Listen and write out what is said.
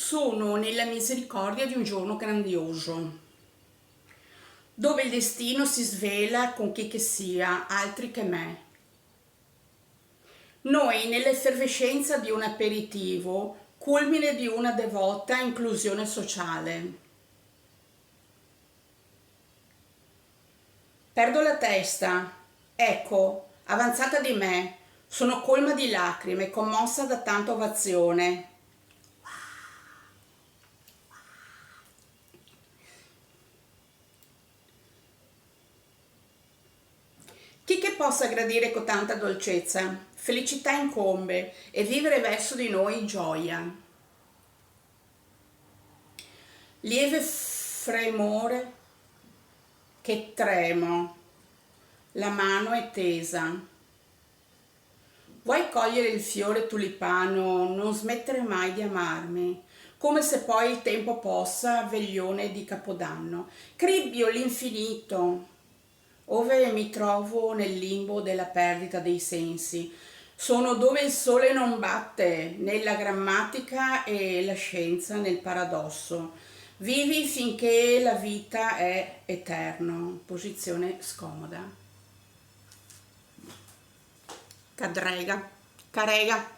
Sono nella misericordia di un giorno grandioso, dove il destino si svela con chi che sia, altri che me. Noi nell'effervescenza di un aperitivo, culmine di una devota inclusione sociale. Perdo la testa, ecco, avanzata di me, sono colma di lacrime, commossa da tanta ovazione. Chi che possa gradire con tanta dolcezza? Felicità incombe e vivere verso di noi gioia. Lieve fremore che tremo, la mano è tesa. Vuoi cogliere il fiore tulipano, non smettere mai di amarmi, come se poi il tempo possa, veglione di Capodanno. Cribbio l'infinito, ove mi trovo nel limbo della perdita dei sensi. Sono dove il sole non batte, nella grammatica e la scienza nel paradosso. Vivi finché la vita è eterno. Posizione scomoda. Cadrega, carega.